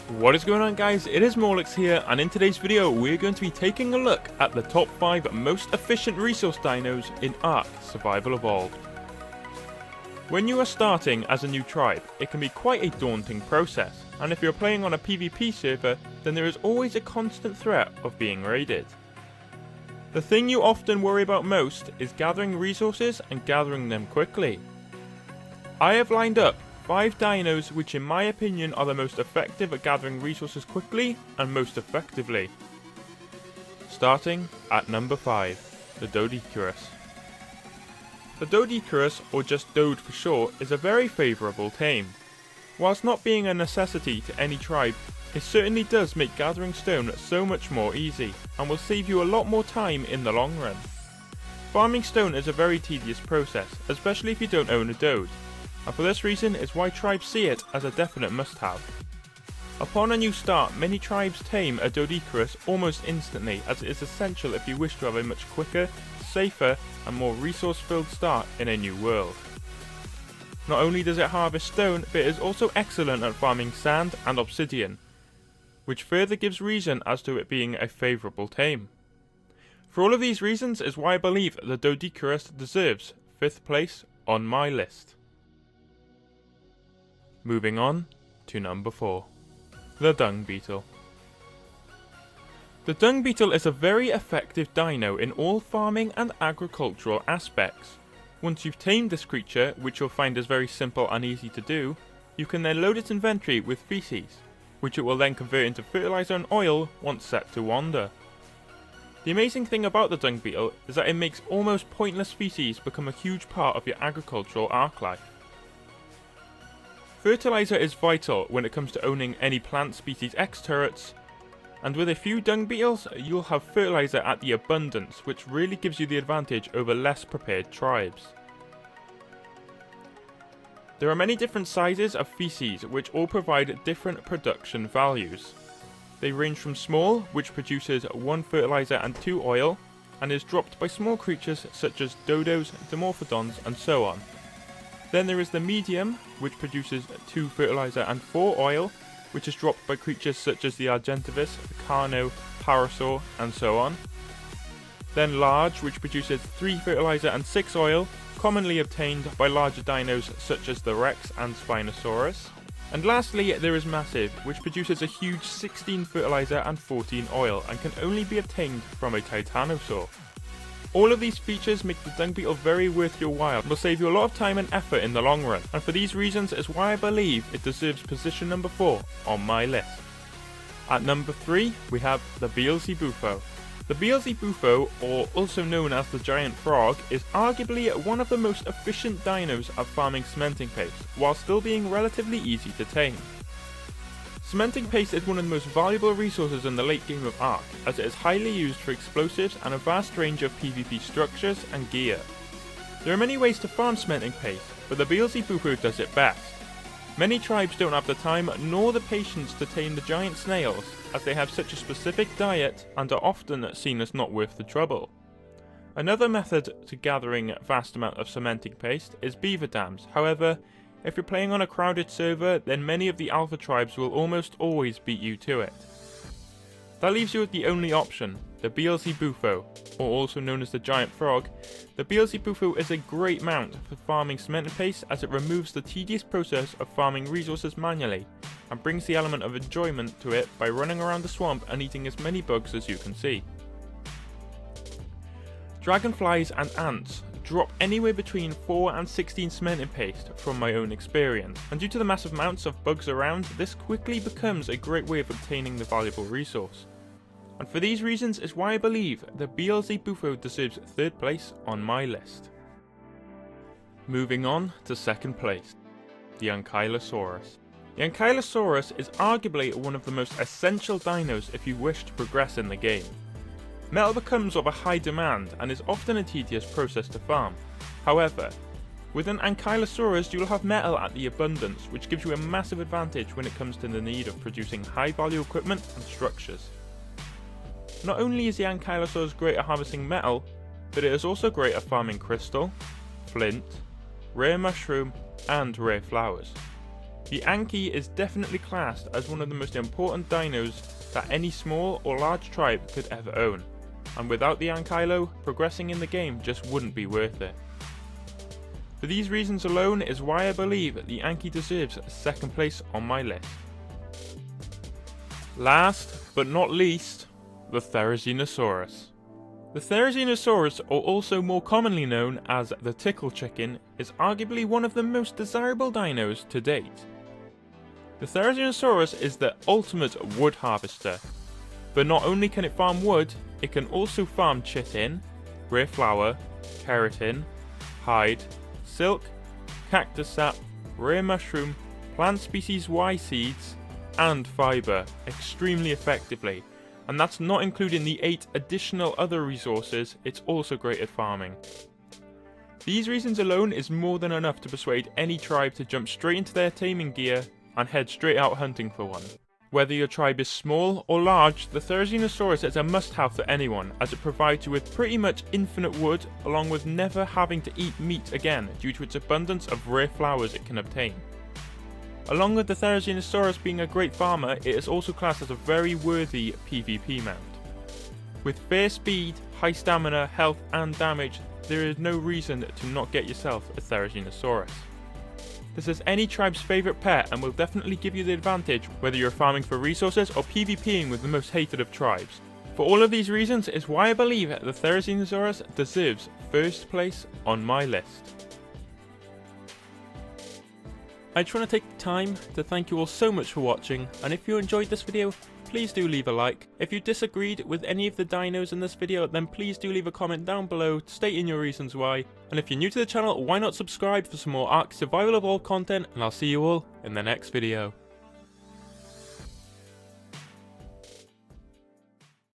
What is going on, guys? It is Morlix here, and in today's video we're going to be taking a look at the top 5 most efficient resource dinos in Ark Survival Evolved. When you are starting as a new tribe, it can be quite a daunting process, and if you're playing on a PvP server, then there is always a constant threat of being raided. The thing you often worry about most is gathering resources and gathering them quickly. I have lined up 5 dinos which in my opinion are the most effective at gathering resources quickly and most effectively. Starting at number 5, the Doedicurus. The Doedicurus, or just Dode for short, is a very favourable tame. Whilst not being a necessity to any tribe, it certainly does make gathering stone so much more easy, and will save you a lot more time in the long run. Farming stone is a very tedious process, especially if you don't own a Dode, and for this reason is why tribes see it as a definite must-have. Upon a new start, many tribes tame a Doedicurus almost instantly, as it is essential if you wish to have a much quicker, safer and more resource-filled start in a new world. Not only does it harvest stone, but it is also excellent at farming sand and obsidian, which further gives reason as to it being a favourable tame. For all of these reasons is why I believe the Doedicurus deserves 5th place on my list. Moving on to number 4, the Dung Beetle. The Dung Beetle is a very effective dino in all farming and agricultural aspects. Once you've tamed this creature, which you'll find is very simple and easy to do, you can then load its inventory with feces, which it will then convert into fertilizer and oil once set to wander. The amazing thing about the Dung Beetle is that it makes almost pointless feces become a huge part of your agricultural Ark life. Fertilizer is vital when it comes to owning any plant species X turrets, and with a few dung beetles you'll have fertilizer at the abundance, which really gives you the advantage over less prepared tribes. There are many different sizes of feces which all provide different production values. They range from small, which produces 1 fertilizer and 2 oil, and is dropped by small creatures such as dodos, dimorphodons and so on. Then there is the medium, which produces 2 fertilizer and 4 oil, which is dropped by creatures such as the Argentavis, the Carno, Parasaur and so on. Then large, which produces 3 fertilizer and 6 oil, commonly obtained by larger dinos such as the Rex and Spinosaurus. And lastly there is massive, which produces a huge 16 fertilizer and 14 oil and can only be obtained from a Titanosaur. All of these features make the Dung Beetle very worth your while and will save you a lot of time and effort in the long run, and for these reasons is why I believe it deserves position number 4 on my list. At number 3 we have the Beelzebufo. The Beelzebufo, or also known as the Giant Frog, is arguably one of the most efficient dinos at farming cementing paste, while still being relatively easy to tame. Cementing paste is one of the most valuable resources in the late game of Ark, as it is highly used for explosives and a vast range of PvP structures and gear. There are many ways to farm cementing paste, but the Beelzebufo does it best. Many tribes don't have the time nor the patience to tame the giant snails, as they have such a specific diet and are often seen as not worth the trouble. Another method to gathering vast amount of cementing paste is beaver dams. However, if you're playing on a crowded server, then many of the alpha tribes will almost always beat you to it. That leaves you with the only option, the Beelzebufo, or also known as the Giant Frog. The Beelzebufo is a great mount for farming cemented paste, as it removes the tedious process of farming resources manually, and brings the element of enjoyment to it by running around the swamp and eating as many bugs as you can see. Dragonflies and ants drop anywhere between 4 and 16 cementing paste from my own experience, and due to the massive amounts of bugs around, this quickly becomes a great way of obtaining the valuable resource. And for these reasons is why I believe the Beelzebufo deserves 3rd place on my list. Moving on to 2nd place, the Ankylosaurus. The Ankylosaurus is arguably one of the most essential dinos if you wish to progress in the game. Metal becomes of a high demand and is often a tedious process to farm. However, with an Ankylosaurus you'll have metal at the abundance, which gives you a massive advantage when it comes to the need of producing high value equipment and structures. Not only is the Ankylosaurus great at harvesting metal, but it is also great at farming crystal, flint, rare mushroom and rare flowers. The Anki is definitely classed as one of the most important dinos that any small or large tribe could ever own, and without the Ankylo, progressing in the game just wouldn't be worth it. For these reasons alone is why I believe the Anki deserves second place on my list. Last but not least, the Therizinosaurus. The Therizinosaurus, or also more commonly known as the tickle chicken, is arguably one of the most desirable dinos to date. The Therizinosaurus is the ultimate wood harvester, but not only can it farm wood, it can also farm chitin, rare flower, keratin, hide, silk, cactus sap, rare mushroom, plant species Y seeds, and fibre extremely effectively, and that's not including the 8 additional other resources it's also great at farming. These reasons alone is more than enough to persuade any tribe to jump straight into their taming gear and head straight out hunting for one. Whether your tribe is small or large, the Therizinosaurus is a must-have for anyone, as it provides you with pretty much infinite wood, along with never having to eat meat again due to its abundance of rare flowers it can obtain. Along with the Therizinosaurus being a great farmer, it is also classed as a very worthy PvP mount. With fair speed, high stamina, health and damage, there is no reason to not get yourself a Therizinosaurus. This is any tribe's favourite pet and will definitely give you the advantage whether you're farming for resources or PvPing with the most hated of tribes. For all of these reasons is why I believe the Therizinosaurus deserves first place on my list. I just want to take time to thank you all so much for watching, and if you enjoyed this video, please do leave a like. If you disagreed with any of the dinos in this video, then please do leave a comment down below stating your reasons why. And if you're new to the channel, why not subscribe for some more Ark Survival Evolved content, and I'll see you all in the next video.